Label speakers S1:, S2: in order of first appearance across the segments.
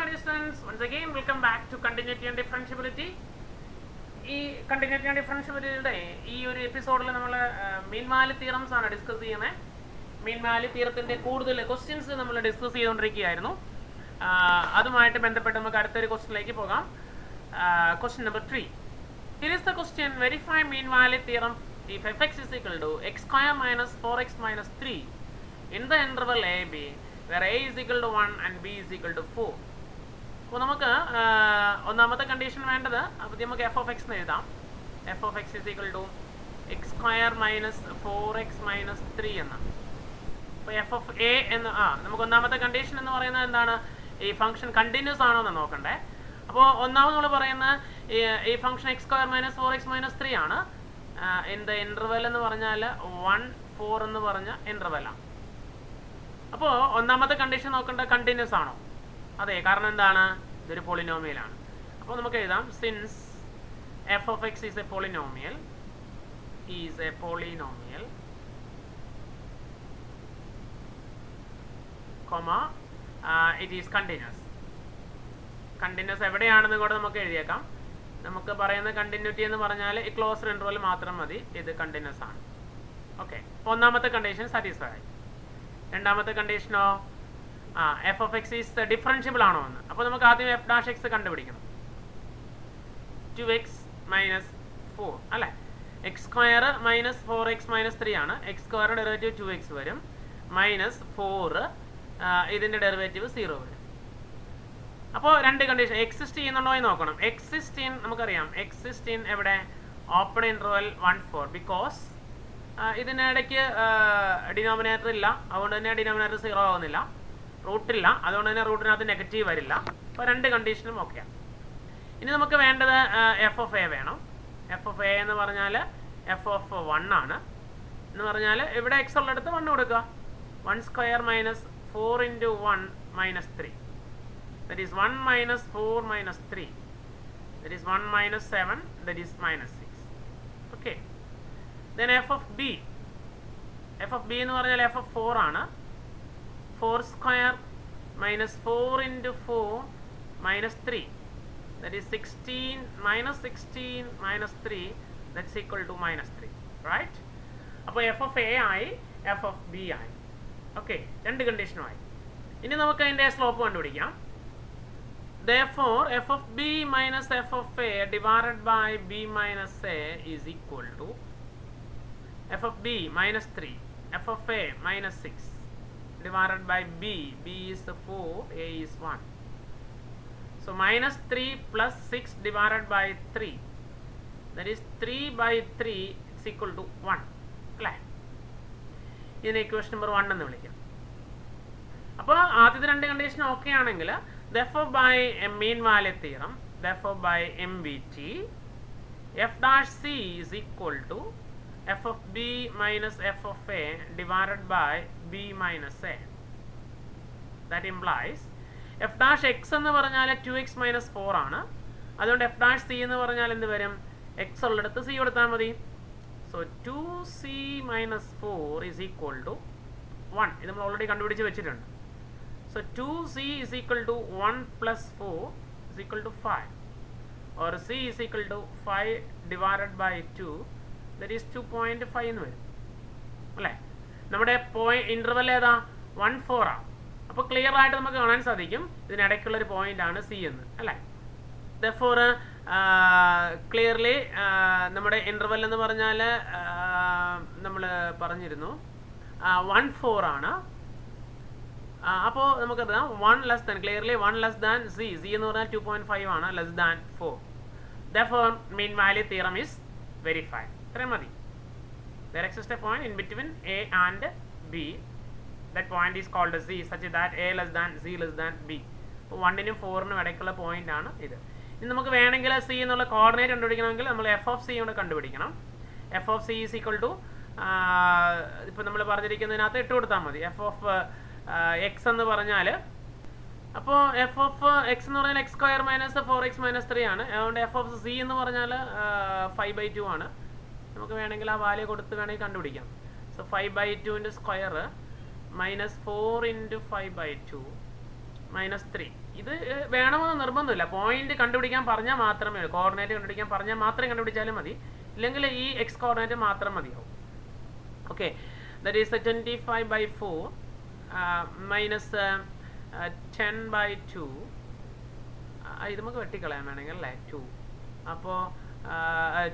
S1: dear students, once again welcome back to Continuity and Differentiability. ഈ continuity and ഡിഫറൻഷ്യബിലിറ്റിയുടെ ഈ ഒരു എപ്പിസോഡിൽ നമ്മൾ മീൻ വാല്യൂ തിയറംസ് ആണ് ഡിസ്കസ് ചെയ്യുന്നത്. മീൻ വാല്യൂ തിയറത്തിൻ്റെ കൂടുതൽ ക്വസ്റ്റ്യൻസ് നമ്മൾ ഡിസ്കസ് ചെയ്തുകൊണ്ടിരിക്കുകയായിരുന്നു. അതുമായിട്ട് ബന്ധപ്പെട്ട് നമുക്ക് അടുത്തൊരു ക്വസ്റ്റ്യനിലേക്ക് പോകാം. Question number 3. Here is the question: verify mean value theorem if fx is equal to x square minus 4x minus 3 in the interval a b where a is equal to 1 and b is equal to 4. അപ്പോൾ നമുക്ക് ഒന്നാമത്തെ condition വേണ്ടത്, അപ്പോൾ നമുക്ക് F of x എന്ന് എഴുതാം. F of x is equal to x square minus 4x minus 3 എന്നാണ്. അപ്പോൾ എഫ് ഓഫ് എ എന്ന് നമുക്ക് ഒന്നാമത്തെ കണ്ടീഷൻ എന്ന് പറയുന്നത് എന്താണ്? ഈ ഫംഗ്ഷൻ കണ്ടിന്യൂസ് ആണോ എന്ന് നോക്കണ്ടേ. അപ്പോൾ ഒന്നാമത് നമ്മൾ പറയുന്ന ഈ function X square minus 4x minus 3 ആണ്. എന്ത് ഇൻ്റർവെൽ എന്ന് പറഞ്ഞാൽ 1, 4 എന്ന് പറഞ്ഞ ഇൻ്റർവെലാണ്. അപ്പോൾ ഒന്നാമത്തെ കണ്ടീഷൻ നോക്കേണ്ട കണ്ടിന്യൂസ് ആണോ? അതെ, കാരണം എന്താണ്? ഇതൊരു പോളിനോമിയലാണ്. അപ്പോൾ നമുക്ക് എഴുതാം, since f of x is A polynomial comma it is continuous. Continuous എവിടെയാണെന്ന് കൂടെ നമുക്ക് എഴുതിയേക്കാം. നമുക്ക് പറയുന്ന കണ്ടിന്യൂറ്റി എന്ന് പറഞ്ഞാൽ ഈ ക്ലോസ്ഡ് ഇൻ്റർവെൽ മാത്രം മതി, ഇത് കണ്ടിന്യൂസ് ആണ്. ഓക്കെ, അപ്പോൾ ഒന്നാമത്തെ കണ്ടീഷൻ സാറ്റിസ്ഫൈ ആയി. രണ്ടാമത്തെ കണ്ടീഷനോ f of x is differentiable ആണോ എന്ന്. അപ്പോൾ നമുക്ക് ആദ്യം എഫ് ഡാഷ് എക്സ് കണ്ടുപിടിക്കണം. 2x മൈനസ് 4 അല്ലേ. X square minus 4x minus 3 ആണ്. എക്സ് സ്ക്വയർ ഡെറിവേറ്റീവ് 2x വരും, മൈനസ് 4 ഇതിൻ്റെ ഡെറിവേറ്റീവ് 0 വരും. അപ്പോൾ രണ്ട് കണ്ടീഷൻ എക്സിസ്റ്റ് ചെയ്യുന്നുണ്ടോ എന്ന് നോക്കണം. എക്സിസ്റ്റ് ഇൻ നമുക്കറിയാം, എക്സിസ്റ്റ് ഇൻ എവിടെ? Open interval 1, 4. ബിക്കോസ് ഇതിനിടയ്ക്ക് ഡിനോമിനേറ്റർ ഇല്ല, അതുകൊണ്ട് തന്നെ ഡിനോമിനേറ്റർ 0 ആവുന്നില്ല. റൂട്ടില്ല, അതുകൊണ്ട് തന്നെ റൂട്ടിനകത്ത് നെഗറ്റീവ് വരില്ല. അപ്പോൾ രണ്ട് കണ്ടീഷനും ഓക്കെയാണ്. ഇനി നമുക്ക് വേണ്ടത് എഫ് ഓഫ് എ വേണം. എഫ് ഓഫ് എ എന്ന് പറഞ്ഞാൽ എഫ് ഓഫ് 1 ആണ്. എന്ന് പറഞ്ഞാൽ ഇവിടെ എക്സ് ഉള്ളിടത്ത് 1 കൊടുക്കുക. 1 square minus 4 into 1 minus 3. That is 1 minus 4 minus 3. That is 1 minus 7. That is minus 6. Okay, then F of B. F of B എന്ന് പറഞ്ഞാൽ എഫ് ഓഫ് 4 ആണ്. 4 square minus 4 into 4 minus 3. That is 16 minus 16 minus 3. That's equal to minus 3. Right? അപ്പോൾ F of A ആയി, F of B ആയി. Okay, രണ്ട് കണ്ടീഷനുമായി. ഇനി നമുക്ക് അതിൻ്റെ സ്ലോപ്പ് കണ്ടുപിടിക്കാം. Therefore, f of b minus f of a divided by b minus a is equal to f of b minus 3, f of a minus 6 divided by b. b is 4, a is 1. So minus 3 plus 6 divided by 3, that is 3 by 3 is equal to 1. അല്ലേ? ഇതിനെ equation number 1 എന്ന് വിളിക്കാം. അപ്പോൾ ആദ്യത്തെ രണ്ട് condition okay ആണെങ്കിൽ therefore by a mean value theorem, therefore by MVT, f dash c is equal to f of b minus f of a divided by b minus a. That implies f dash x എന്ന് പറഞ്ഞാൽ 2x minus 4 ആണ്. അതുകൊണ്ട് f dash c എന്ന് പറഞ്ഞാൽ എന്ത് വരും? x ഉള്ളിടത്ത് c കൊടുത്താൽ മതി. So 2c minus 4 is equal to 1. ഇത് നമ്മൾ ഓൾറെഡി കണ്ടുപിടിച്ച് വെച്ചിട്ടുണ്ട്. So 2c is equal to 1 plus 4 is equal to 5. Or c is equal to 5 divided by 2. That is 2.5 എന്ന് വരും അല്ലേ. നമ്മുടെ ഇൻ്റർവെൽ ഏതാ? 1, 4 ആണ്. അപ്പോൾ ക്ലിയർ ആയിട്ട് നമുക്ക് കാണാൻ സാധിക്കും ഇതിനിടയ്ക്കുള്ളൊരു പോയിന്റ് ആണ് സി എന്ന് അല്ലേ. ദെർഫോർ ക്ലിയർലി നമ്മുടെ ഇൻ്റർവെൽ എന്ന് പറഞ്ഞാൽ നമ്മൾ പറഞ്ഞിരുന്നു 1, 4 ആണ്. അപ്പോൾ നമുക്കറിയാം 1 less than, clearly 1 less than C. C എന്ന് പറഞ്ഞാൽ 2.5 ആണ്, less than 4. Therefore mean value theorem is verified. ഇത്രയും മതി. There exists a point in between a and b. That point is called z such that a less than z less than b. അപ്പോൾ 1നും 4നും ഇടയ്ക്കുള്ള point ആണ് ഇത്. ഇനി നമുക്ക് വേണമെങ്കിൽ C എന്നുള്ള കോർഡിനേറ്റ് കണ്ടുപിടിക്കണമെങ്കിൽ നമ്മൾ എഫ് ഓഫ് സി കൊണ്ട് കണ്ടുപിടിക്കണം. F of c is equal to ഇപ്പോൾ നമ്മൾ പറഞ്ഞിരിക്കുന്നതിനകത്ത് ഇട്ട് കൊടുത്താൽ മതി. എഫ് ഓഫ് എക്സ് എന്ന് പറഞ്ഞാൽ, അപ്പോൾ എഫ് ഓഫ് എക്സ് എന്ന് പറഞ്ഞാൽ X square minus 4x minus 3 ആണ്. അതുകൊണ്ട് എഫ് ഓഫ് സി എന്ന് പറഞ്ഞാൽ 5/2 ആണ്. നമുക്ക് വേണമെങ്കിൽ ആ വാല്യൂ കൊടുത്ത് വേണമെങ്കിൽ കണ്ടുപിടിക്കാം. So 5/2 square minus 4 × 5/2 minus 3. ഇത് വേണമെന്ന് നിർബന്ധമില്ല. പോയിന്റ് കണ്ടുപിടിക്കാൻ പറഞ്ഞാൽ മാത്രമേ, കോർഡിനേറ്റ് കണ്ടുപിടിക്കാൻ പറഞ്ഞാൽ മാത്രമേ കണ്ടുപിടിച്ചാലും മതി, ഇല്ലെങ്കിൽ ഈ എക്സ് കോർഡിനേറ്റ് മാത്രം മതിയാവും. Okay, that is 25/4 minus 10/2. ഇത് നമുക്ക് വെട്ടിക്കളയാൻ വേണമെങ്കിൽ അല്ലേ 2. അപ്പോൾ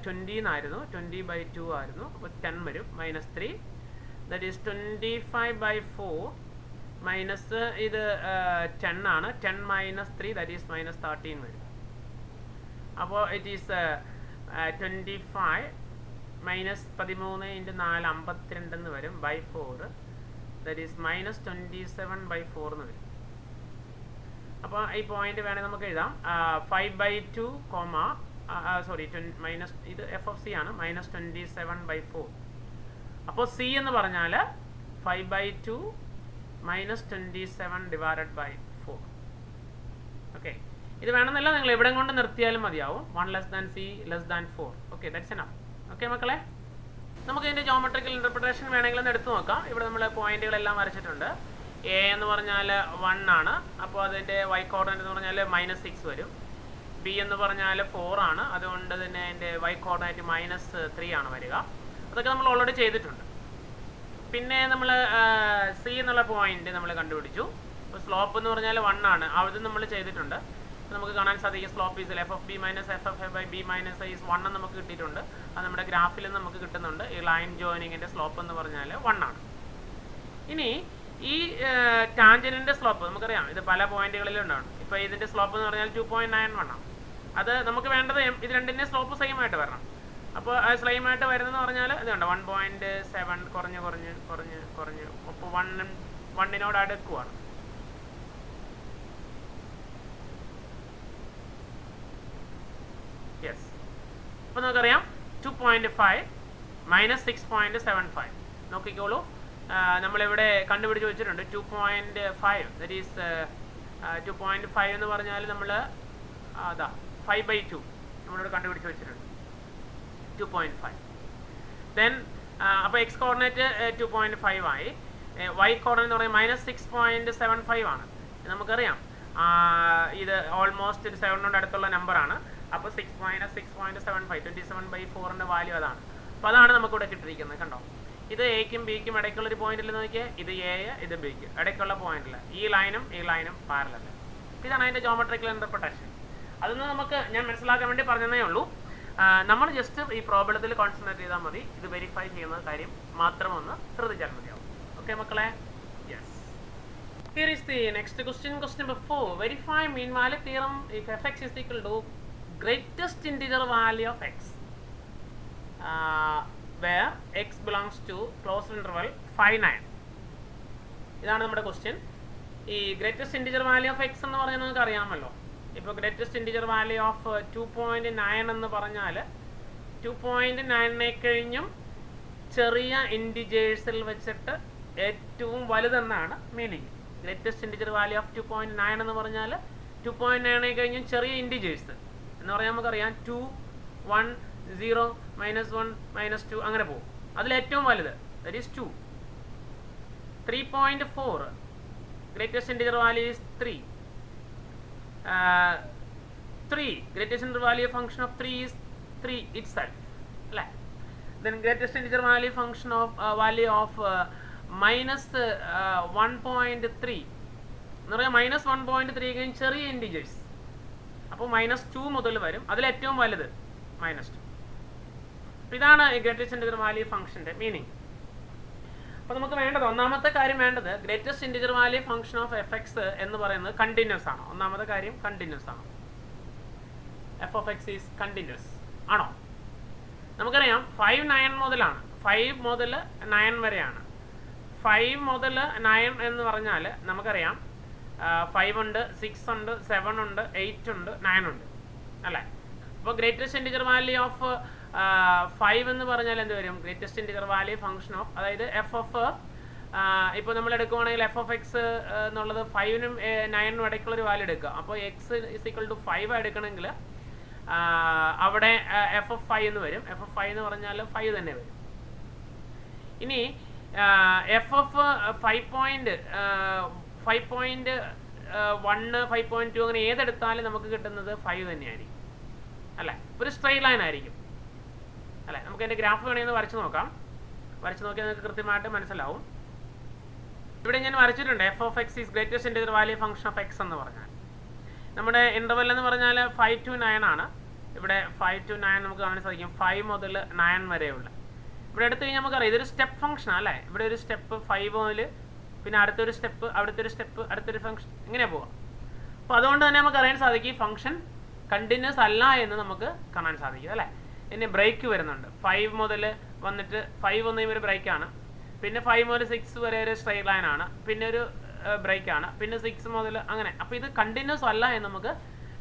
S1: 20 എന്നായിരുന്നു, 20/2 ആയിരുന്നു. അപ്പോൾ 10 വരും, -3. ദാറ്റ് ഈസ് 25/4 മൈനസ് ഇത് 10 ആണ്, 10 - 3 ദാറ്റ് ഈസ് -13 വരും. അപ്പോൾ ഇറ്റ് ഈസ് 25 മൈനസ് 13 × 4 52 എന്ന് വരും, /4 ദാറ്റ് ഈസ് -27/4 എന്ന് വരും. അപ്പോൾ ഈ പോയിന്റ് വേണമെങ്കിൽ നമുക്ക് എഴുതാം 5/2, സോറി മൈനസ്, ഇത് FC ആണ്, -27/4. അപ്പോൾ C എന്ന് പറഞ്ഞാൽ 5/2 -27/4. ഓക്കെ, ഇത് വേണമെന്നില്ല, നിങ്ങൾ എവിടെ കൊണ്ട് നിർത്തിയാലും മതിയാവും. 1 less than C less than 4. Okay, that's enough. Okay മക്കളെ, നമുക്ക് ഇതിൻ്റെ ജോമെട്രിക്കൽ ഇൻ്റർപ്രിട്ടേഷൻ വേണമെങ്കിൽ ഒന്ന് എടുത്തു നോക്കാം. ഇവിടെ നമ്മൾ പോയിന്റുകളെല്ലാം വരച്ചിട്ടുണ്ട്. A എന്ന് പറഞ്ഞാൽ 1 ആണ്, അപ്പോൾ അതിൻ്റെ y കോർഡിനേറ്റ് എന്ന് പറഞ്ഞാൽ -6 വരും. B എന്ന് പറഞ്ഞാൽ 4 ആണ്, അതുകൊണ്ട് തന്നെ അതിൻ്റെ y കോർഡിനേറ്റ് -3 ആണ് വരിക. അതൊക്കെ നമ്മൾ ഓൾറെഡി ചെയ്തിട്ടുണ്ട്. പിന്നെ നമ്മൾ C എന്നുള്ള പോയിന്റ് നമ്മൾ കണ്ടുപിടിച്ചു. അപ്പോൾ സ്ലോപ്പ് എന്ന് പറഞ്ഞാൽ 1 ആണ്, അത് നമ്മൾ ചെയ്തിട്ടുണ്ട്. നമുക്ക് കാണാൻ സാധിക്കും slope is FB - FF/B - A is 1 എന്ന് നമുക്ക് കിട്ടിയിട്ടുണ്ട്. അത് നമ്മുടെ ഗ്രാഫിൽ നമുക്ക് കിട്ടുന്നുണ്ട്. ഈ ലൈൻ ജോയിനിങ്ങിൻ്റെ സ്ലോപ്പ് എന്ന് പറഞ്ഞാൽ 1 ആണ്. ഇനി ഈ ടാൻജന്റിൻ്റെ സ്ലോപ്പ് നമുക്കറിയാം, ഇത് പല പോയിന്റുകളിലും ഉണ്ടാവും. ഇപ്പോൾ ഇതിൻ്റെ സ്ലോപ്പ് എന്ന് പറഞ്ഞാൽ 2.91 ആണ്. അത് നമുക്ക് വേണ്ടത് ഇത് രണ്ടിൻ്റെ സ്ലോപ്പ് സെയിം ആയിട്ട് വരണം. അപ്പോൾ സെയിം ആയിട്ട് വരുന്നതെന്ന് പറഞ്ഞാൽ ഇതുണ്ട് 1.7 കുറഞ്ഞ് അപ്പോൾ 1 അടുക്കുവാണ്. യെസ്, അപ്പോൾ നമുക്കറിയാം 2.5 - 6.75. നോക്കിക്കോളൂ, നമ്മളിവിടെ കണ്ടുപിടിച്ച് വെച്ചിട്ടുണ്ട് 2.5. ദറ്റ് ഈസ് 2.5 എന്ന് പറഞ്ഞാൽ നമ്മൾ അതാ 5/2 നമ്മളിവിടെ കണ്ടുപിടിച്ച് വെച്ചിട്ടുണ്ട് 2.5. ദെൻ അപ്പോൾ എക്സ് കോർഡിനേറ്റ് 2.5 ആയി. വൈ കോർഡിനേറ്റ് എന്ന് പറയുന്നത് -6.75 ആണ്. നമുക്കറിയാം ഇത് ഓൾമോസ്റ്റ് ഒരു 7 അടുത്തുള്ള നമ്പറാണ്. അപ്പോൾ 6 - 6.75 27/4 വാല്യൂ അതാണ്. അപ്പോൾ അതാണ് നമുക്കിവിടെ കിട്ടിയിരിക്കുന്നത്. കണ്ടോ, ഇത് എക്കും ബിക്കും ഇടയ്ക്കുള്ളൊരു പോയിന്റിൽ നോക്കിയാൽ ഇത് എ, ഇത് ബിക്ക് ഇടയ്ക്കുള്ള പോയിന്റിൽ ഈ ലൈനും പാരലൽ. ഇതാണ് അതിൻ്റെ ജോമെട്രിക്കൽ ഇൻ്റർപ്രിട്ടേഷൻ. അതൊന്നും നമുക്ക് ഞാൻ മനസ്സിലാക്കാൻ വേണ്ടി പറഞ്ഞതേ ഉള്ളൂ. നമ്മൾ ജസ്റ്റ് ഈ പ്രോബ്ലത്തിൽ കോൺസെൻട്രേറ്റ് ചെയ്താൽ മതി. ഇത് വെരിഫൈ ചെയ്യുന്ന കാര്യം മാത്രം ഒന്ന് ശ്രദ്ധിച്ചാൽ മതിയാവും. ഓക്കെ മക്കളെ, yes. Here is the next question, question number 4. Verify mean value theorem if fx is equal to greatest integer value of x, where x belongs to closed interval 5, 9. ഇതാണ് നമ്മുടെ ക്വസ്റ്റ്യൻ. ഈ greatest integer value of x എന്ന് പറയുന്നത് നമുക്ക് അറിയാമല്ലോ. ഇപ്പോൾ greatest integer value of 2.9 എന്ന് പറഞ്ഞാൽ 2.9 കഴിഞ്ഞും ചെറിയ ഇൻറ്റിജേഴ്സിൽ വെച്ചിട്ട് ഏറ്റവും വലുതെന്നാണ് meaning. Greatest integer value of 2.9 എന്ന് പറഞ്ഞാൽ 2.9 കഴിഞ്ഞും ചെറിയ ഇൻറ്റിജേഴ്സ് എന്ന് പറയാൻ നമുക്കറിയാം 2, 1, 0, -1, -2 അങ്ങനെ പോകും. അതിലേറ്റവും വലുത് that is 2. 3.4 greatest integer value is 3. 3 greatest integer value function of 3 is 3 itself. Then greatest integer value function of value of -1.3 എന്ന് പറയാം. -1.3 കഴിഞ്ഞ് ചെറിയ ഇൻറ്റിജേഴ്സ്, അപ്പോൾ -2 മുതൽ വരും. അതിലേറ്റവും വലുത് -2. അപ്പോൾ ഇതാണ് ഗ്രേറ്റസ്റ്റ് ഇൻറ്റിജർ വാല്യൂ ഫംഗ്ഷൻ്റെ മീനിങ്. അപ്പോൾ നമുക്ക് വേണ്ടത്, ഒന്നാമത്തെ കാര്യം വേണ്ടത് greatest integer value function of F X എന്ന് പറയുന്നത് കണ്ടിന്യൂസ് ആണോ. ഒന്നാമത്തെ കാര്യം കണ്ടിന്യൂസ് ആണോ, F of x is continuous ആണോ. നമുക്കറിയാം 5, 9 മുതലാണ്, 5 മുതൽ 9 വരെയാണ്. 5 മുതൽ 9 എന്ന് പറഞ്ഞാൽ നമുക്കറിയാം 5 ഉണ്ട്, 6 ഉണ്ട്, 7 ഉണ്ട്, 8 ഉണ്ട്, 9 ഉണ്ട് അല്ലേ. അപ്പോൾ ഗ്രേറ്റസ്റ്റ് ഇൻറ്റിജർ വാല്യൂ ഓഫ് 5 എന്ന് പറഞ്ഞാൽ എന്ത് വരും, greatest integer value function of, അതായത് എഫ് ഓഫ്, ഇപ്പോൾ നമ്മൾ എടുക്കുവാണെങ്കിൽ എഫ് ഓഫ് എക്സ് എന്നുള്ളത് 5നും 9നും ഇടയ്ക്കുള്ളൊരു വാല്യൂ എടുക്കുക. അപ്പോൾ എക്സ് ഇസ് ഈക്വൽ ടു 5 എടുക്കണമെങ്കിൽ അവിടെ എഫ് ഓഫ് 5 എന്ന് വരും. എഫ് ഓഫ് 5 എന്ന് പറഞ്ഞാൽ 5 തന്നെ വരും. ഇനി എഫ് ഓഫ് 5.9 1, 5.2 അങ്ങനെ ഏതെടുത്താലും നമുക്ക് കിട്ടുന്നത് 5 തന്നെയായിരിക്കും അല്ലേ. ഒരു സ്ട്രെയിറ്റ് ലൈൻ ആയിരിക്കും അല്ലേ. നമുക്ക് അതിൻ്റെ ഗ്രാഫ് വേണമെന്ന് വരച്ച് നോക്കാം. വരച്ച് നോക്കിയാൽ നിങ്ങൾക്ക് കൃത്യമായിട്ട് മനസ്സിലാവും. ഇവിടെ ഞാൻ വരച്ചിട്ടുണ്ട് F of x is greatest integer value function of x എന്ന് പറഞ്ഞാൽ. നമ്മുടെ ഇൻ്റർവെൽ എന്ന് പറഞ്ഞാൽ 5 to 9 ആണ്. ഇവിടെ 5 to 9 നമുക്ക് കാണാൻ സാധിക്കും. 5 മുതൽ 9 വരെയുള്ള. ഇവിടെ എടുത്തു കഴിഞ്ഞാൽ നമുക്കറിയാം ഇതൊരു സ്റ്റെപ്പ് ഫംഗ്ഷൻ അല്ലേ. ഇവിടെ ഒരു സ്റ്റെപ്പ് 5 മുതൽ പിന്നെ അടുത്തൊരു സ്റ്റെപ്പ്, അടുത്തൊരു സ്റ്റെപ്പ്, അടുത്തൊരു ഫംഗ്ഷൻ, ഇങ്ങനെ പോവാം. അപ്പോൾ അതുകൊണ്ട് തന്നെ നമുക്ക് അറിയാൻ സാധിക്കും ഈ ഫംഗ്ഷൻ കണ്ടിന്യൂസ് അല്ല എന്ന് നമുക്ക് കാണാൻ സാധിക്കും അല്ലേ. ഇനി ബ്രേക്ക് വരുന്നുണ്ട്. 5 മുതൽ വന്നിട്ട് 5 വന്നു കഴിയുമ്പോൾ ഒരു ബ്രേക്കാണ്. പിന്നെ 5 മുതൽ 6 വരെ ഒരു സ്ട്രെയിറ്റ് ലൈൻ ആണ്. പിന്നെ ഒരു ബ്രേക്കാണ്. പിന്നെ 6 മുതൽ അങ്ങനെ. അപ്പോൾ ഇത് കണ്ടിന്യൂസ് അല്ല എന്ന് നമുക്ക്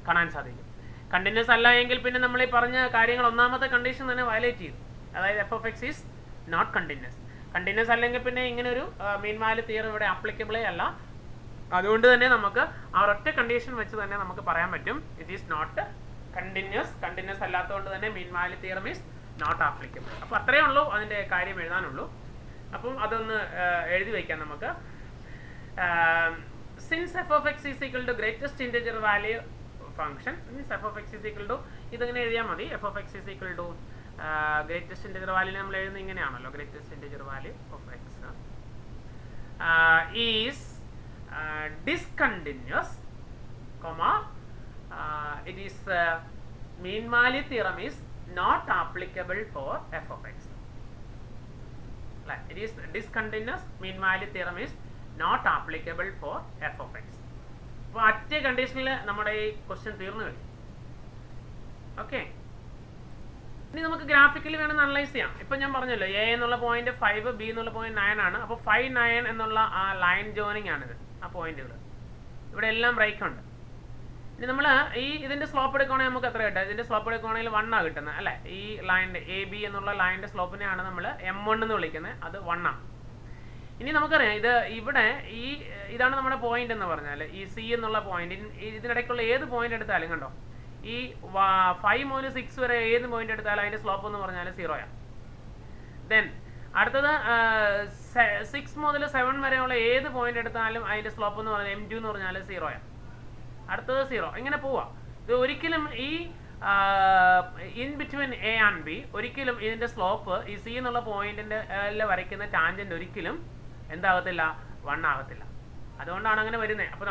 S1: കാണാൻ സാധിക്കും. കണ്ടിന്യൂസ് അല്ല എങ്കിൽ പിന്നെ നമ്മൾ ഈ പറഞ്ഞ കാര്യങ്ങൾ ഒന്നാമത്തെ കണ്ടീഷൻ തന്നെ വയലേറ്റ് ചെയ്തു. അതായത് f of x is not continuous. Continuous അല്ലെങ്കിൽ പിന്നെ ഇങ്ങനെ ഒരു മീൻ വാല്യൂ തിയറി ഇവിടെ ആപ്ലിക്കബിളേ അല്ല. അതുകൊണ്ട് തന്നെ നമുക്ക് ആ ഒരൊറ്റ കണ്ടീഷൻ വെച്ച് തന്നെ നമുക്ക് പറയാൻ പറ്റും it is not continuous. Continuous അല്ലാത്തതുകൊണ്ട് തന്നെ mean value theorem is not applicable. അപ്പോൾ അത്രയേ ഉള്ളൂ അതിൻ്റെ കാര്യം എഴുതാനുള്ളൂ. അപ്പം അതൊന്ന് എഴുതി വയ്ക്കാം നമുക്ക്. Since f of x is equal to greatest integer value function means f of x is equal to ഇതിങ്ങനെ എഴുതിയാൽ മതി. F of x is equal to greatest integer value നമ്മൾ എഴുതുന്നത് ഇങ്ങനെയാണല്ലോ. Greatest integer value of x is discontinuous, it is mean value theorem is not applicable for f of x. It is discontinuous, mean value theorem is not applicable for f of x. അപ്പോൾ അറ്റ കണ്ടീഷനിൽ നമ്മുടെ ഈ question തീർന്നു കഴിഞ്ഞു. Okay, ഇനി നമുക്ക് graphically വേണം അനലൈസ് ചെയ്യാം. ഇപ്പം ഞാൻ പറഞ്ഞല്ലോ എ എന്നുള്ള പോയിന്റ് 5, ബി എന്നുള്ള പോയിന്റ് 9 ആണ്. അപ്പോൾ 5, 9 എന്നുള്ള ആ ലൈൻ ജോയിനിങ് ആണിത്. ആ പോയിന്റുകൾ ഇവിടെ എല്ലാം ബ്രേക്ക് ഉണ്ട്. ഇനി നമ്മൾ ഇതിന്റെ സ്ലോപ്പ് എടുക്കുകയാണെങ്കിൽ നമുക്ക് എത്ര കിട്ടുക? ഇതിന്റെ സ്ലോപ്പ് എടുക്കുകയാണെങ്കിൽ 1 ആണ് കിട്ടുന്നത് അല്ലേ. ഈ ലൈനിന്റെ എ ബി എന്നുള്ള ലൈനിന്റെ സ്ലോപ്പിനെയാണ് നമ്മൾ M1 എന്ന് വിളിക്കുന്നത്. അത് 1 ആണ്. ഇനി നമുക്കറിയാം ഇത് ഇവിടെ ഇതാണ് നമ്മുടെ പോയിന്റ് എന്ന് പറഞ്ഞാൽ ഈ സി എന്നുള്ള പോയിന്റ്. ഇതിനിടയ്ക്കുള്ള ഏത് പോയിന്റ് എടുത്താലും കണ്ടോ, ഈ 5 മുതൽ 6 വരെ ഏത് പോയിന്റ് എടുത്താലും അതിന്റെ സ്ലോപ്പ് എന്ന് പറഞ്ഞാൽ 0 ആണ്. ദെൻ അടുത്തത് 6 മുതൽ 7 വരെയുള്ള ഏത് പോയിന്റ് എടുത്താലും അതിന്റെ സ്ലോപ്പ് എന്ന് പറഞ്ഞാൽ M2 എന്ന് പറഞ്ഞാൽ 0 ആണ്. അടുത്തത് 0. ഇങ്ങനെ പോവാം. ഇത് ഒരിക്കലും ഈ in between A and B ഒരിക്കലും ഇതിന്റെ സ്ലോപ്പ് ഈ സി എന്നുള്ള പോയിന്റിന്റെ വരയ്ക്കുന്ന ടാൻജന്റ് ഒരിക്കലും എന്താകത്തില്ല, 1 ആകത്തില്ല. അതുകൊണ്ടാണ് അങ്ങനെ വരുന്നത്. അപ്പോൾ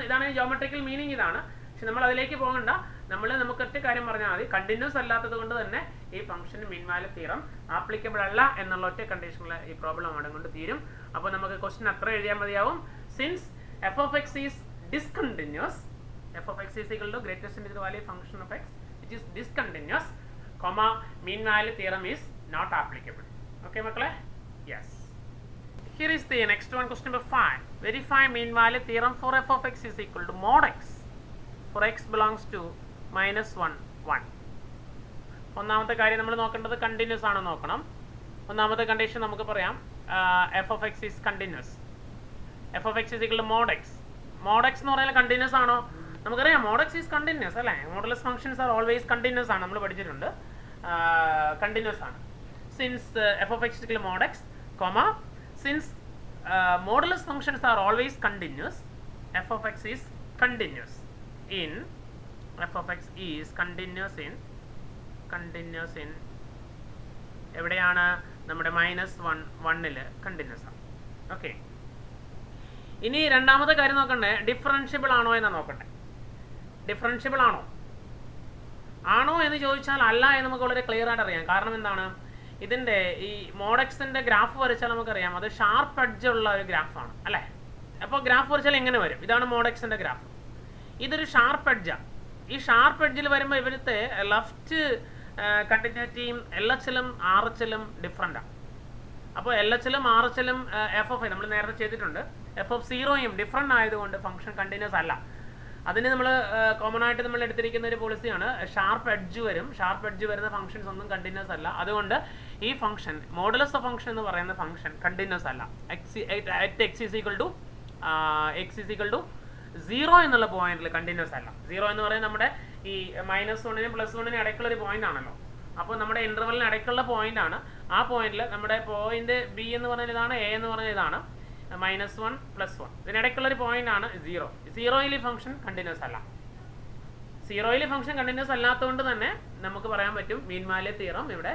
S1: ഇതാണ് ജോമെട്രിക്കൽ മീനിങ് ഇതാണ്. പക്ഷെ നമ്മൾ അതിലേക്ക് പോകണ്ട. നമുക്ക് ഒറ്റ കാര്യം പറഞ്ഞാൽ മതി, കണ്ടിന്യൂസ് അല്ലാത്തത് കൊണ്ട് തന്നെ ഈ ഫംഗ്ഷന് മീൻ വാല്യൂ തിയറം ആപ്ലിക്കബിൾ അല്ല എന്നുള്ള ഒറ്റ കണ്ടീഷനിൽ ഈ പ്രോബ്ലം അവിടെ കൊണ്ട് തീരും. അപ്പോൾ നമുക്ക് ക്വസ്റ്റ്യൻ അത്ര എഴുതിയാൽ മതിയാവും. Since f of x is discontinuous, f of x is equal to greatest integer value function of x which is discontinuous, mean value theorem is not applicable. Okay മക്കളെ? Yes. Here is the next one, question number 5. Verify mean value theorem for f of x is equal to mod x for x belongs to -1, 1. ഒന്നാമത്തെ കാര്യം നമ്മൾ നോക്കേണ്ടത് continuous ആണോ നോക്കണം. ഒന്നാമത്തെ condition നമുക്ക് പറയാം f of x is continuous. F of x is equal to mod x. Mod x എന്ന് പറഞ്ഞാൽ കണ്ടിന്യൂസ് ആണോ? നമുക്കറിയാം മോഡ് എക്സ് ഈസ് കണ്ടിന്യൂസ് അല്ലേ. Modulus functions are always continuous ആണ്, നമ്മൾ പഠിച്ചിട്ടുണ്ട്. കണ്ടിന്യൂസ് ആണ്. Since f of x is equal to mod x, since modulus functions are always continuous, f of x is continuous in എവിടെയാണ്? നമ്മുടെ -1, 1ൽ continuous ആണ്. Okay, ഇനി രണ്ടാമത്തെ കാര്യം നോക്കണ്ടേ, ഡിഫറൻഷ്യബിൾ ആണോ എന്ന് നോക്കണ്ടേ. ഡിഫറൻഷ്യബിൾ ആണോ എന്ന് ചോദിച്ചാൽ അല്ല എന്ന് നമുക്ക് വളരെ ക്ലിയർ ആയിട്ട് അറിയാം. കാരണം എന്താണ്? ഇതിൻ്റെ ഈ മോഡെക്സിൻ്റെ ഗ്രാഫ് വരച്ചാൽ നമുക്കറിയാം അത് ഷാർപ്പ് എഡ്ജ് ഉള്ള ഒരു ഗ്രാഫാണ് അല്ലേ. അപ്പോൾ ഗ്രാഫ് വരച്ചാൽ എങ്ങനെ വരും? ഇതാണ് മോഡെക്സിൻ്റെ ഗ്രാഫ്. ഇതൊരു ഷാർപ്പ് എഡ്ജാണ്. ഈ ഷാർപ്പ് എഡ്ജിൽ വരുമ്പോൾ ഇവിടുത്തെ ലെഫ്റ്റ് കണ്ടിന്യൂറ്റിയും LHലും RHലും ഡിഫറൻ്റാണ്. അപ്പോൾ LHലും RHലും എഫ് ഓഫ് നമ്മൾ നേരത്തെ ചെയ്തിട്ടുണ്ട്. എഫ് ഓഫ് 0യും ഡിഫറൻ്റ് ആയതുകൊണ്ട് ഫംഗ്ഷൻ കണ്ടിന്യൂസ് അല്ല. അതിന് നമ്മൾ കോമൺ ആയിട്ട് നമ്മൾ എടുത്തിരിക്കുന്ന ഒരു പോളിസിയാണ് ഷാർപ്പ് എഡ്ജ് വരും. ഷാർപ്പ് എഡ്ജ് വരുന്ന ഫംഗ്ഷൻസ് ഒന്നും കണ്ടിന്യൂസ് അല്ല. അതുകൊണ്ട് ഈ ഫംഗ്ഷൻ മോഡുലസ് ഓഫ് ഫംഗ്ഷൻ എന്ന് പറയുന്ന ഫംഗ്ഷൻ കണ്ടിന്യൂസ് അല്ല. എക്സ് ഈസ് ഈക്വൽ ടു 0 എന്നുള്ള പോയിന്റിൽ കണ്ടിന്യൂസ് അല്ല. 0 എന്ന് പറയുന്നത് നമ്മുടെ ഈ -1നും +1നും ഇടയ്ക്കുള്ള ഒരു പോയിന്റ് ആണല്ലോ. അപ്പോൾ നമ്മുടെ ഇന്റർവെലിന് ഇടയ്ക്കുള്ള പോയിന്റ് ആണ്. ആ പോയിന്റിൽ നമ്മുടെ പോയിന്റ് ബി എന്ന് പറഞ്ഞാൽ ഇതാണ്, എ എന്ന് പറഞ്ഞാൽ ഇതാണ്. -1 +1 ഇതിനിടയ്ക്കുള്ളൊരു പോയിന്റ് ആണ് 0. സീറോയിൽ ഈ ഫംഗ്ഷൻ കണ്ടിന്യൂസ് അല്ല. സീറോയിൽ ഫംഗ്ഷൻ കണ്ടിന്യൂസ് അല്ലാത്തതുകൊണ്ട് തന്നെ നമുക്ക് പറയാൻ പറ്റും മീൻ വാല്യൂ തിയറം ഇവിടെ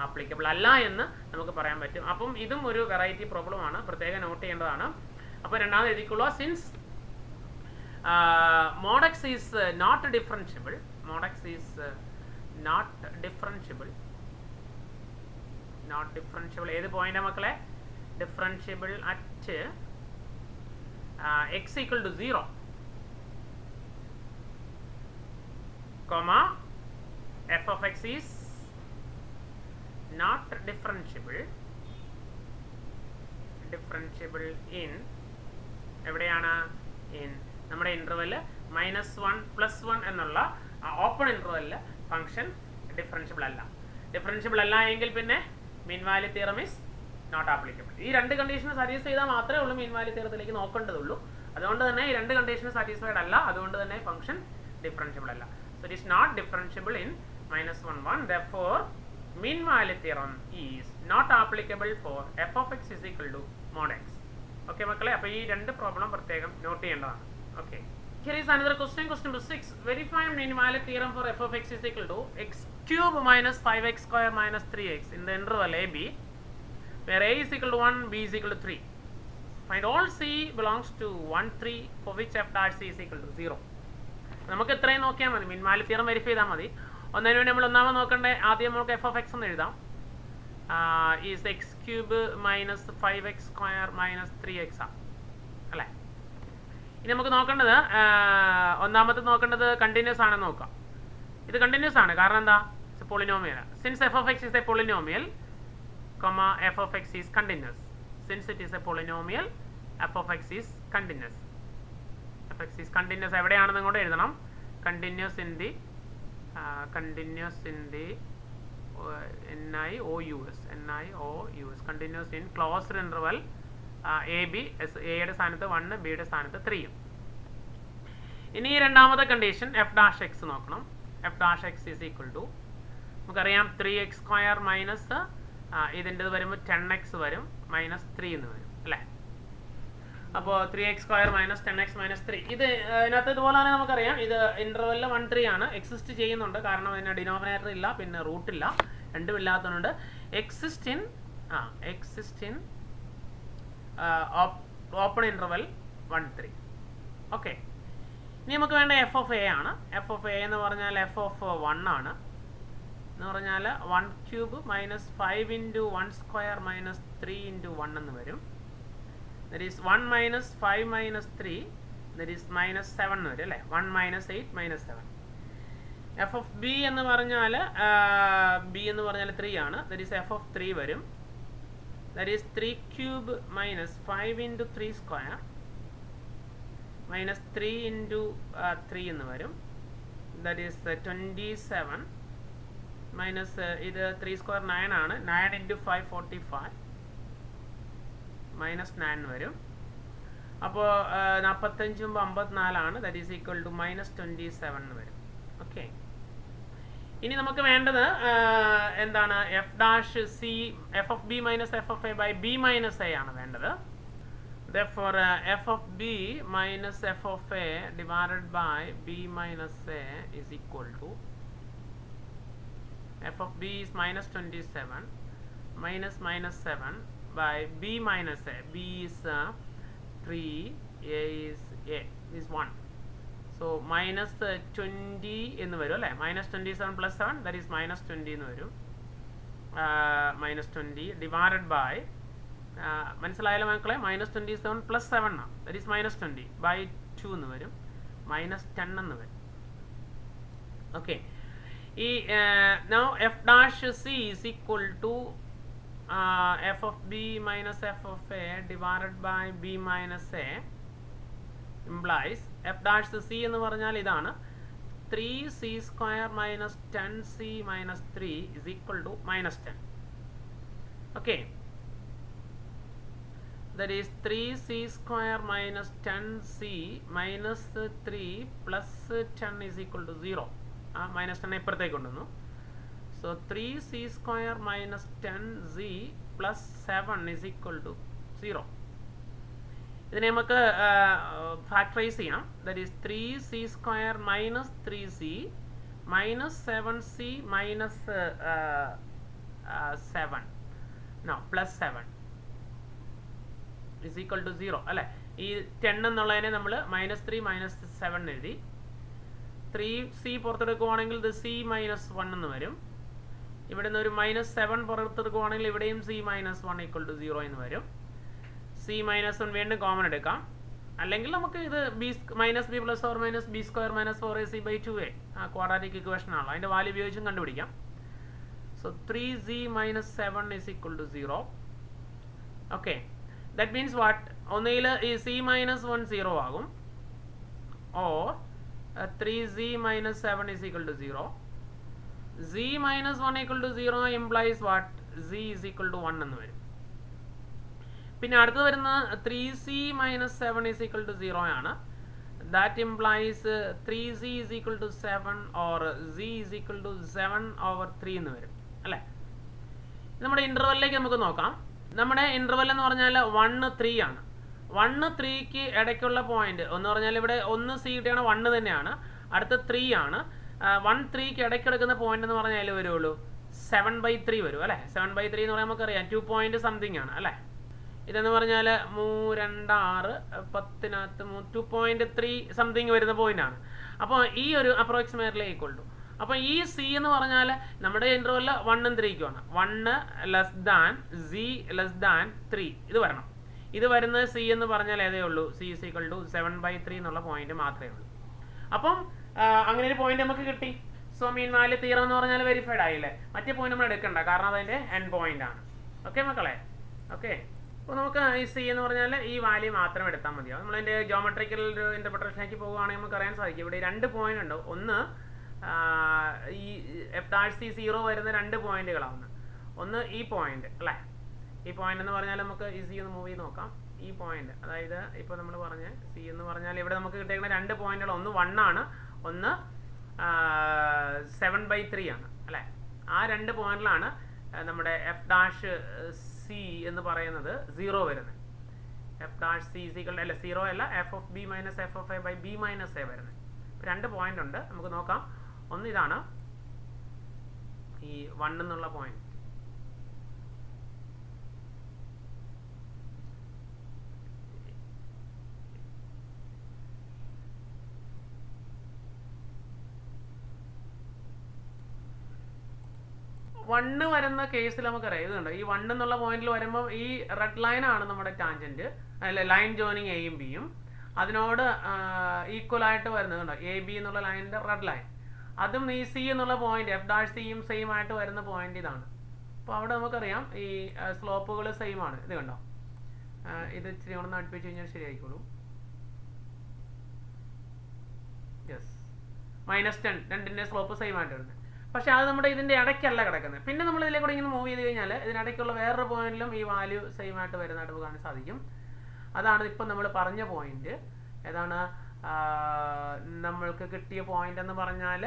S1: ആപ്ലിക്കബിൾ അല്ല എന്ന് നമുക്ക് പറയാൻ പറ്റും. അപ്പം ഇതും ഒരു വെറൈറ്റി പ്രോബ്ലം ആണ്, പ്രത്യേകം നോട്ട് ചെയ്യേണ്ടതാണ്. അപ്പോൾ രണ്ടാമത് എഴുതിക്കൊള്ളുക. Since mod x is not differentiable, mod x is not differentiable ഏത് പോയിന്റാ മക്കളെ? differentiable at x equal to 0 comma f of x is not differentiable in എവിടെയാണ്? in നമ്മുടെ ഇന്റർവെൽ -1 +1 എന്നുള്ള ഓപ്പൺ ഇന്റർവെല്ലിൽ ഫംഗ്ഷൻ ഡിഫറൻഷ്യബിൾ അല്ല എങ്കിൽ പിന്നെ mean value theorem is not applicable. ഈ രണ്ട് കണ്ടീഷൻ സാറ്റിസ്ഫൈ ചെയ്താൽ മാത്രമേ ഉള്ളൂ മീൻ വാല്യൂ തിയറത്തിലേക്ക് നോക്കേണ്ടതുള്ളൂ. അതുകൊണ്ട് തന്നെ ഈ രണ്ട് കണ്ടീഷൻ സാറ്റിസ്ഫൈഡ് അല്ല, അതുകൊണ്ട് തന്നെ ഫംഗ്ഷൻ ഡിഫറൻഷ്യബിൾ അല്ല. So it is not differentiable in -1 1. therefore mean value theorem is not applicable for f of x is equal to mod x. Okay മക്കളെ, അപ്പോൾ ഈ രണ്ട് പ്രോബ്ലം പ്രത്യേകം നോട്ട് ചെയ്യേണ്ടതാണ്. Okay, here is another question number 6. Verify mean value theorem for f of x is equal to x cube minus 5x square minus 3x in the interval a b, where a is equal to 1, b is equal to 3. Find all c belongs to 1 3 for which f dash c is equal to 0. നമുക്ക് ഇത്രയും നോക്കിയാൽ മതി, മീൻ value theorem verify ചെയ്താൽ മതി. ഒന്നതിന് വേണ്ടി നമ്മൾ ഒന്നാമത് നോക്കണ്ടേ, ആദ്യം നമുക്ക് f of x എന്ന് എഴുതാം. Is x cube minus 5x square minus 3x ആണ് അല്ലേ. ഇനി നമുക്ക് നോക്കേണ്ടത് ഒന്നാമത്തെ നോക്കേണ്ടത് കണ്ടിന്യൂസ് ആണെന്ന് നോക്കാം. ഇത് കണ്ടിന്യൂസ് ആണ്, കാരണം എന്താ? Polynomial. Since f of x is a polynomial, comma f of x is continuous. Since it is a polynomial, f of x is continuous. f of x is continuous എവിടെയാണെന്ന് ഇങ്ങോട്ട് എഴുതണം. continuous in the NIOUS continuous in closed interval a b. എയുടെ സ്ഥാനത്ത് 1, ബിയുടെ സ്ഥാനത്ത് 3. ഇനി രണ്ടാമത്തെ condition f dash x നോക്കണം. F dash x is equal to നമുക്കറിയാം 3x സ്ക്വയർ മൈനസ് ഇതിൻ്റെ വരുമ്പോൾ 10x വരും, മൈനസ് 3 എന്ന് വരും അല്ലേ. അപ്പോൾ 3x square minus 10x minus 3 ഇത് ഇതിനകത്ത് ഇതുപോലെ തന്നെ നമുക്കറിയാം ഇത് ഇൻ്റർവെല്ലിൽ 1 3 ആണ്. എക്സിസ്റ്റ് ചെയ്യുന്നുണ്ട്, കാരണം അതിന് ഡിനോമിനേറ്റർ ഇല്ല, പിന്നെ റൂട്ടില്ല, രണ്ടും ഇല്ലാത്തതുകൊണ്ട് exist in open interval 1 3. Okay, ഇനി നമുക്ക് വേണ്ട എഫ് ഓഫ് എ ആണ്. എഫ് ഓഫ് എ എന്ന് പറഞ്ഞാൽ എഫ് ഓഫ് 1 ആണ്. എന്ന് പറഞ്ഞാൽ 1 cube minus 5 into 1 square minus 3 into 1 എന്ന് വരും. That is 1 minus 5 minus 3, that is minus 7 എന്ന് വരും അല്ലേ. 1 minus 8 minus 7. F of B എന്ന് പറഞ്ഞാൽ 3 ആണ്. ദറ്റ് ഈസ് എഫ് ഓഫ് 3 വരും. That is 3 cube minus 5 into 3 square minus 3 into 3 എന്ന് വരും. ദറ്റ് ഈസ് 27 മൈനസ് ഇത് 3 സ്ക്വയർ 9 ആണ്. 9 ഇൻറ്റു 5 45 മൈനസ് 9 വരും. അപ്പോൾ 45 54 ആണ്. That is equal to minus 27 എന്ന് വരും. ഓക്കെ, ഇനി നമുക്ക് വേണ്ടത് എന്താണ്? F dash c, f of b minus f of a by b minus a ആണ് വേണ്ടത്. Therefore f of b minus f of a divided by b minus a is equal to f of b is minus 27 minus minus 7 by b minus a. B is 3, a is 1. So minus 20 എന്ന് വരും അല്ലേ. minus 27 plus 7 that is minus 20 എന്ന് വരും. minus 20 divided by മനസ്സിലായാലും മക്കളെ, minus 27 plus 7 ആണ്. That is minus 20 by 2 എന്ന് വരും, minus 10 എന്ന് വരും. ഓക്കെ, ഈ now f dash c is equal to f of b minus f of a divided by b minus a implies f dash c എന്ന് പറഞ്ഞാൽ ഇതാണ് 3c square minus 10c minus 3 is equal to minus 10. Okay, that is 3c square minus 10c minus 3 plus 10 is equal to 0. minus 10 ഇപ്പുറത്തേക്ക് കൊണ്ടുവന്നു. so 3c square minus 10z plus 7 is equal to 0. ഇതിനെ നമുക്ക് factorise ചെയ്യണം. That is 3c² minus 3c minus 7c minus 7 plus 7 is equal to 0 അല്ലേ. ഈ 10 എന്നുള്ളതിനെ നമ്മൾ -3 -7 എഴുതി. 3c പുറത്തെടുക്കുവാണെങ്കിൽ ഇത് c -1 എന്ന് വരും. ഇവിടെ നിന്ന് ഒരു -7 പുറത്തെടുക്കുവാണെങ്കിൽ ഇവിടെയും c -1 ഈക്വൽ ടു 0 എന്ന് വരും. c -1 വീണ്ടും കോമൺ എടുക്കാം. അല്ലെങ്കിൽ നമുക്ക് ഇത് b + or -b² - 4ac/2a quadratic equation ആണല്ലോ, അതിൻ്റെ വാല്യൂ ഉപയോഗിച്ചും കണ്ടുപിടിക്കാം. So 3z - 7 is equal to 0. Okay, that means what, ഒന്നുകിൽ ഈ c -1 0 ആകും, or 3z - 7 is equal to 0. z -1 equal to 0 implies what? z is equal to 1 എന്ന് വരും. പിന്നെ അടുത്ത് വരുന്ന 3c - 7 is equal to 0 ആണ്. That implies 3z is equal to 7 or z is equal to 7/3 എന്ന് വരും അല്ലേ. നമ്മുടെ ഇൻ്റർവെല്ലിലേക്ക് നമുക്ക് നോക്കാം. നമ്മുടെ ഇൻ്റർവെൽ എന്ന് പറഞ്ഞാൽ 1 3 ആണ്. 1 3ക്ക് ഇടയ്ക്കുള്ള പോയിന്റ് എന്ന് പറഞ്ഞാൽ ഇവിടെ 1 c കിട്ടിയാണ് 1 തന്നെയാണ്. അടുത്ത 3 ആണ്. 1 3ക്ക് ഇടയ്ക്ക് എടുക്കുന്ന പോയിന്റ് എന്ന് പറഞ്ഞാൽ വരുള്ളൂ 7/3 വരും അല്ലേ. 7/3 എന്ന് പറയാൻ നമുക്കറിയാം 2 പോയിന്റ് സംതിങ് ആണ് അല്ലേ. ഇതെന്ന് പറഞ്ഞാൽ 3 2 6 10 2.3 സംതിങ് വരുന്ന പോയിന്റ് ആണ്. അപ്പോൾ ഈ ഒരു അപ്രോക്സിമേറ്റ്ലി ഈക്വൽ ടു, അപ്പോൾ ഈ c എന്ന് പറഞ്ഞാൽ നമ്മുടെ ഇൻ്റർവെൽ 1 ഉം 3 ക്കുമാണ്. 1 less than z less than 3 ഇത് വരണം. ഇത് വരുന്നത് c എന്ന് പറഞ്ഞാൽ ഏതേ ഉള്ളൂ, c is equal to 7/3 എന്നുള്ള പോയിന്റ് മാത്രമേ ഉള്ളൂ. അപ്പം അങ്ങനെ ഒരു പോയിന്റ് നമുക്ക് കിട്ടി. സോ മീൻ വാല്യൂ തിയറം എന്ന് പറഞ്ഞാൽ വെരിഫൈഡ് ആയില്ലേ. മറ്റേ പോയിന്റ് നമ്മൾ എടുക്കണ്ട, കാരണം അതിൻ്റെ എൻഡ് പോയിന്റ് ആണ്. ഓക്കെ മക്കളെ, ഓക്കെ. അപ്പോൾ നമുക്ക് ഈ c എന്ന് പറഞ്ഞാൽ ഈ വാല്യൂ മാത്രം എടുത്താൽ മതിയാവും. നമ്മളതിൻ്റെ ജോമെട്രിക്കൽ ഒരു ഇൻ്റർപ്രിട്ടേഷനിലേക്ക് പോവുകയാണെങ്കിൽ നമുക്ക് അറിയാൻ സാധിക്കും ഇവിടെ 2 പോയിന്റ് ഉണ്ട്. ഒന്ന് ഈ f'(0) വരുന്ന 2 പോയിന്റുകളാണ്. ഒന്ന് ഈ പോയിന്റ് അല്ലേ. ഈ പോയിന്റ് എന്ന് പറഞ്ഞാൽ നമുക്ക് ഈ c ഒന്ന് മൂവ് ചെയ്ത് നോക്കാം. ഈ പോയിന്റ്, അതായത് ഇപ്പോൾ നമ്മൾ പറഞ്ഞ c എന്ന് പറഞ്ഞാൽ ഇവിടെ നമുക്ക് കിട്ടിയിരിക്കുന്ന 2 പോയിന്റുകൾ, ഒന്ന് 1 ആണ്, ഒന്ന് 7/3 ആണ് അല്ലേ. ആ 2 പോയിന്റിലാണ് നമ്മുടെ f' c എന്ന് പറയുന്നത് 0 വരുന്നത്. f' c അല്ല 0 അല്ല, f(b - f(a)/b - a) വരുന്നത്. 2 പോയിന്റ് ഉണ്ട്, നമുക്ക് നോക്കാം. ഒന്ന് ഇതാണ് ഈ 1 എന്നുള്ള പോയിന്റ്. വണ്ണ് വരുന്ന കേസിൽ നമുക്കറിയാം ഇതുണ്ട്. ഈ 1 എന്നുള്ള പോയിന്റിൽ വരുമ്പോൾ ഈ റെഡ് ലൈൻ ആണ് നമ്മുടെ ടാൻജന്റ്, അല്ല ലൈൻ ജോയിനിങ് എയും ബിയും. അതിനോട് ഈക്വൽ ആയിട്ട് വരുന്നതുണ്ട് എ ബി എന്നുള്ള ലൈനിന്റെ റെഡ് ലൈൻ. അതും ഈ c എന്നുള്ള പോയിന്റ് f'(c)യും സെയിം ആയിട്ട് വരുന്ന പോയിന്റ് ഇതാണ്. അപ്പോൾ അവിടെ നമുക്കറിയാം ഈ സ്ലോപ്പുകൾ സെയിം ആണ്. ഇത് കണ്ടോ, ഇത് ഇച്ചിരി ഒന്ന് അടുപ്പിച്ച് കഴിഞ്ഞാൽ ശരിയായിക്കോളൂ. യെസ്, -10 രണ്ടിൻ്റെ സ്ലോപ്പ് സെയിം ആയിട്ട് വരുന്നത്. പക്ഷേ അത് നമ്മുടെ ഇതിൻ്റെ ഇടയ്ക്കല്ല കിടക്കുന്നത്. പിന്നെ നമ്മൾ ഇതിലേക്ക് കൂടെ ഇങ്ങനെ മൂവ് ചെയ്ത് കഴിഞ്ഞാൽ ഇതിനിടയ്ക്കുള്ള വേറൊരു പോയിന്റിലും ഈ വാല്യൂ സെയിം ആയിട്ട് വരുന്നതായിട്ട് കാണാൻ സാധിക്കും. അതാണ് ഇപ്പം നമ്മൾ പറഞ്ഞ പോയിന്റ്. ഏതാണ് നമ്മൾക്ക് കിട്ടിയ പോയിന്റ് എന്ന് പറഞ്ഞാൽ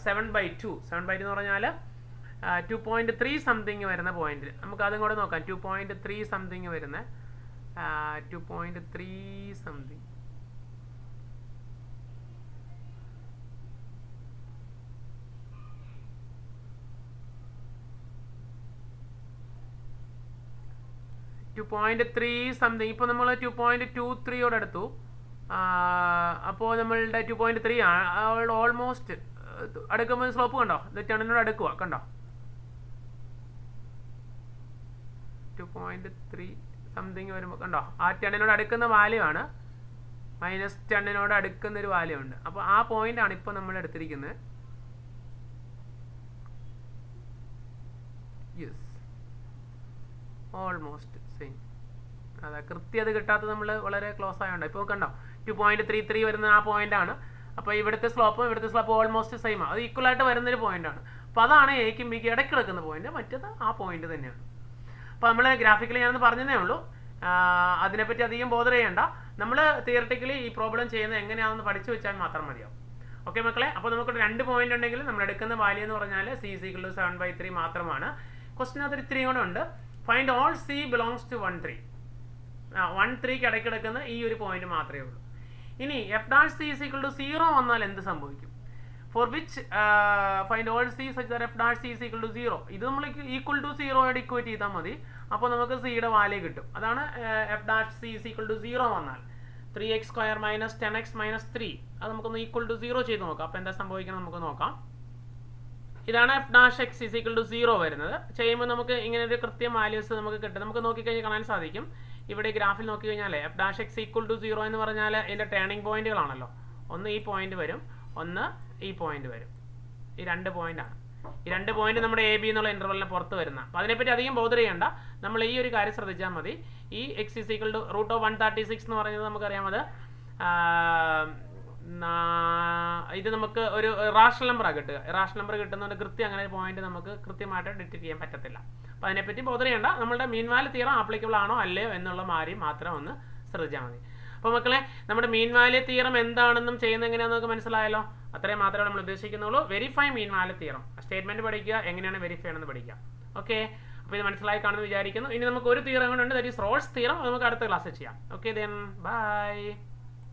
S1: 7/2. 7/2 എന്ന് പറഞ്ഞാൽ 2.3 സംതിങ് വരുന്ന പോയിന്റ്. നമുക്ക് അതും കൂടെ നോക്കാം. 2.3 സംതിങ് വരുന്ന 2.3 സംതിങ്. സംതിങ്. ഇപ്പോൾ നമ്മൾ 2.23 എടുത്തു. അപ്പോൾ നമ്മളുടെ 2.3 ആണ്. ഓൾമോസ്റ്റ് അടുക്കുമ്പോൾ സ്ലോപ്പ് കണ്ടോ, ഇത് 10 അടുക്കുക കണ്ടോ. 2.3 സംതിങ് വരുമ്പോൾ കണ്ടോ, ആ 10 അടുക്കുന്ന വാല്യൂ ആണ്. -10 അടുക്കുന്ന ഒരു വാല്യൂ ഉണ്ട്. അപ്പോൾ ആ പോയിന്റ് ആണ് ഇപ്പോൾ നമ്മൾ എടുത്തിരിക്കുന്നത്. Yes, almost same. അതെ, കൃത്യത കിട്ടാത്തത് നമ്മൾ വളരെ ക്ലോസ് ആയതുകൊണ്ട്. ഇപ്പോൾ കണ്ടോ 2.33 വരുന്ന ആ പോയിന്റ് ആണ്. അപ്പോൾ ഇവിടുത്തെ സ്ലോപ്പ് ഓൾമോസ്റ്റ് സെയിം ആണ്. അത് ഈക്വൽ ആയിട്ട് വരുന്നൊരു പോയിന്റ് ആണ്. അപ്പോൾ അതാണ് എക്കും ബിക്കും ഇടയ്ക്ക് കിടക്കുന്ന പോയിന്റ്. മറ്റേത് ആ പോയിന്റ് തന്നെയാണ്. അപ്പോൾ നമ്മൾ ഗ്രാഫിക്കലി ഞാനൊന്ന് പറഞ്ഞതേ ഉള്ളൂ. അതിനെപ്പറ്റി അധികം ബോധർ ചെയ്യേണ്ട. നമ്മൾ തിയററ്റിക്കലി ഈ പ്രോബ്ലം ചെയ്യുന്നത് എങ്ങനെയാണെന്ന് പഠിച്ചു വെച്ചാൽ മാത്രം മതിയാവും. ഓക്കെ മക്കളെ, അപ്പോൾ നമുക്ക് 2 പോയിന്റ് ഉണ്ടെങ്കിൽ നമ്മൾ എടുക്കുന്ന വാല്യൂ എന്ന് പറഞ്ഞാൽ c = 7/3 മാത്രമാണ്. ക്വസ്റ്റിനകത്ത് ഇത്രയും കൂടെ ഉണ്ട്. Find all c belongs to 1 3. 1 3 ഇടയ്ക്കിടക്കുന്ന ഈ ഒരു പോയിന്റ് മാത്രമേ ഉള്ളൂ. ഇനി f dash c is equal to 0 വന്നാൽ എന്ത് സംഭവിക്കും? For which find all c such that f dash c is equal to 0. ഇത് നമ്മൾ ഈക്വൽ ടു 0 ആയിട്ട് ഇക്വേറ്റ് ചെയ്താൽ മതി. അപ്പോൾ നമുക്ക് സിയുടെ വാല്യൂ കിട്ടും. അതാണ് f dash c is equal to 0 വന്നാൽ 3x square minus 10x minus 3. അത് നമുക്കൊന്ന് ഈക്വൽ ടു 0 ചെയ്ത് നോക്കാം. അപ്പോൾ എന്താ സംഭവിക്കണം നമുക്ക് നോക്കാം. ഇതാണ് f dash x is equal to 0 വരുന്നത്. ചെയ്യുമ്പോൾ നമുക്ക് ഇങ്ങനെ ഒരു കൃത്യം വാല്യൂസ് നമുക്ക് കിട്ടും. നമുക്ക് നോക്കിക്കഴിഞ്ഞാൽ കാണാൻ സാധിക്കും. ഇവിടെ ഗ്രാഫിൽ നോക്കിക്കഴിഞ്ഞാൽ f dash x equal to 0 എന്ന് പറഞ്ഞാൽ ഇതിൻ്റെ ടേണിംഗ് പോയിന്റുകളാണല്ലോ. ഒന്ന് ഈ പോയിന്റ് വരും, ഒന്ന് ഈ പോയിന്റ് വരും. ഈ 2 പോയിന്റാണ്. ഈ 2 പോയിന്റ് നമ്മുടെ എ ബി എന്നുള്ള ഇന്റർവെലിന് പുറത്ത് വരുന്ന. അപ്പോൾ അതിനെപ്പറ്റി അധികം ബോധർ ചെയ്യേണ്ട. നമ്മൾ ഈ ഒരു കാര്യം ശ്രദ്ധിച്ചാൽ മതി. ഈ എക്സ് ഈസ് ഈക്വൽ ടു √136 എന്ന് പറയുന്നത് നമുക്കറിയാം. അത് ഇത് നമുക്ക് ഒരു റാഷണൽ നമ്പറാണ് കിട്ടുക. റാഷണൽ നമ്പർ കിട്ടുന്നതുകൊണ്ട് കൃത്യം അങ്ങനെ പോയിന്റ് നമുക്ക് കൃത്യമായിട്ട് ഡിറ്റക്ട് ചെയ്യാൻ പറ്റത്തില്ല. അപ്പോൾ അതിനെപ്പറ്റി ബോധർ ചെയ്യേണ്ട. നമ്മളുടെ മീൻ വാല്യൂ തിയറം ആപ്ലിക്കബിൾ ആണോ അല്ലയോ എന്നുള്ള കാര്യം മാത്രം ഒന്ന് ശ്രദ്ധിച്ചാൽ മതി. അപ്പോൾ മക്കളെ, നമ്മുടെ മീൻ വാല്യൂ തിയറം എന്താണെന്നും ചെയ്യുന്നത് എങ്ങനെയാണെന്ന് നമുക്ക് മനസ്സിലായല്ലോ. അത്രയും മാത്രമേ നമ്മൾ ഉദ്ദേശിക്കുന്നുള്ളൂ. Verify mean value theorem. Statement പഠിക്കുക, എങ്ങനെയാണ് വെരിഫൈ ചെയ്യണമെന്ന് പഠിക്കുക. ഓക്കെ, അപ്പോൾ ഇത് മനസ്സിലായി കാണുമെന്ന് വിചാരിക്കുന്നു. ഇനി നമുക്ക് ഒരു തിയറം കൂടെ ഉണ്ട്, ദാറ്റ് ഈസ് റോൾസ് തിയറം. നമുക്ക് അടുത്ത ക്ലാസ്സിൽ ചെയ്യാം. Okay, then bye.